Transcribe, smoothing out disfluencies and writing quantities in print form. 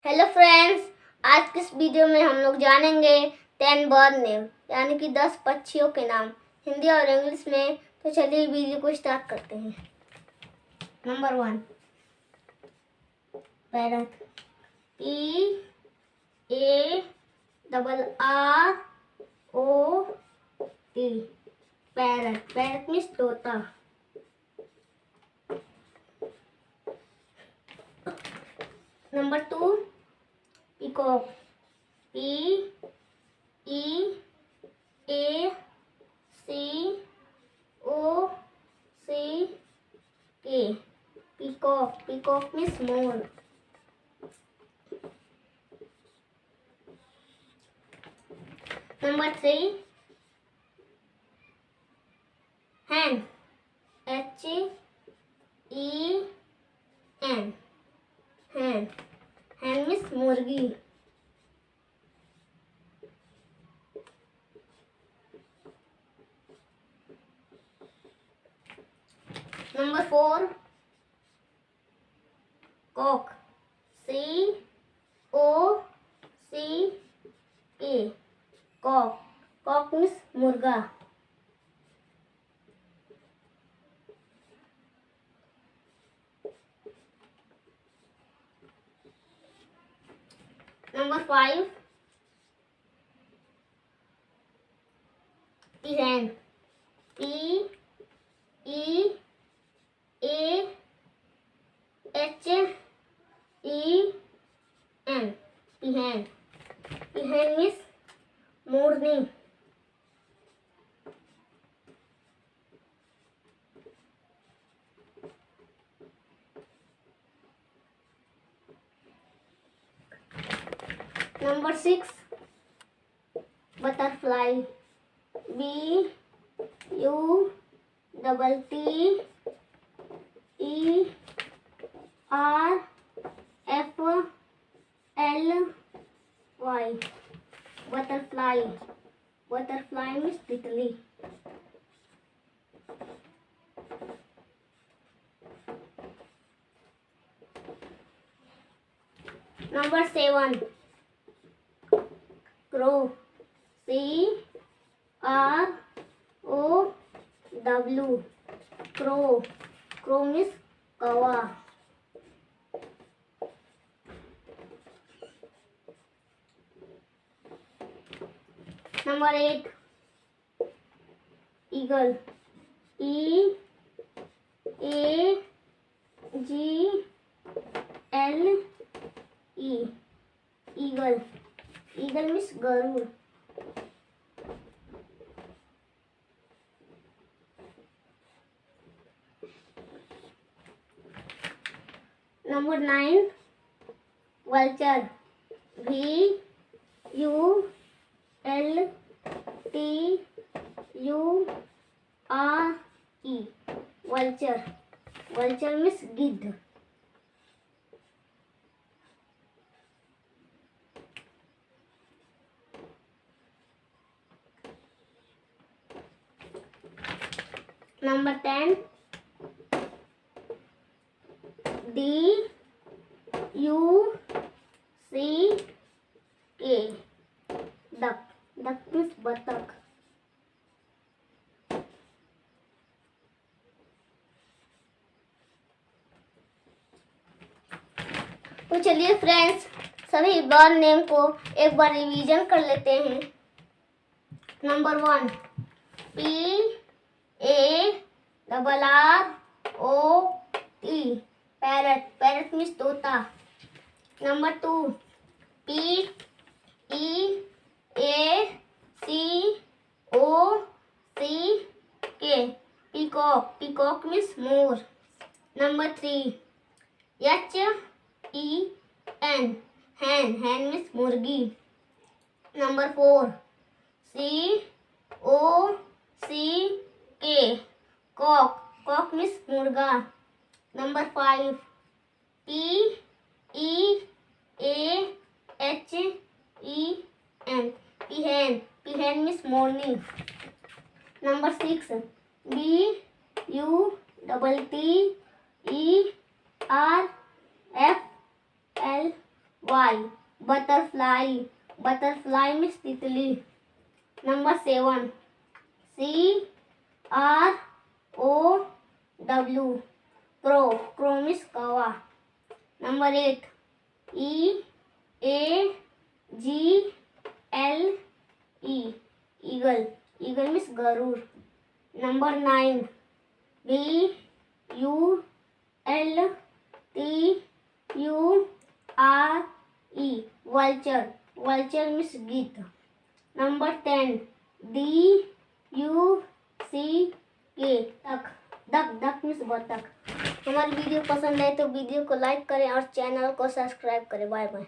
Hello friends, आज की इस वीडियो में हम लोग जानेंगे 10 बर्ड नेम यानी कि 10 पक्षियों के नाम हिंदी और इंग्लिश में। तो चलिए वीडियो को स्टार्ट करते हैं। Number 1 parrot, PARROT, parrot. Parrot means तोता। Number 2 peacock, PEACOCK, peacock. Peacock means मोर। Number 3 hen, HEN, hen। hen means मुर्गी। Number 4 cock, COCK, cock। cock means मुर्गा। Number 5 peahen, PEAHEN, peahen। peahen means मोरनी। Number 6 butterfly, BUTTERFLY, butterfly. Butterfly means तितली। Number 7 crow, CROW, crow. Crow means कौवा। Number 8 eagle, EAGLE, eagle. Eagle means गरुड़। Number 9 vulture, VULTURE, vulture. Vulture means गिद्ध। Number 10 DUCK, duck. Duck means बतख। तो चलिए friends, सभी bird name को एक बार रिवीजन कर लेते हैं। Number 1 PARROT, parrot. Parrot means तोता। Number 2 PEACOCK, peacock. Peacock means मोर। Number 3 HEN, hen। hen means मुर्गी। Number 4 COCK, cock. Cock means मुर्गा। Number 5 PEAHEN, peahen। peahen means मोरनी। Number 6 BUTTERFLY, Y, butterfly, butterfly means तितली. Number 7, CROW, crow, crow means कौवा. Number 8, EAGLE, eagle, eagle means garud. Number 9, VULTURE, vulture, vulture means गीत. Number 10, DUCK, duck, duck, duck means बतख. हमारी video पसंद है तो video को लाइक करें और चैनल को सब्सक्राइब करें. Bye bye.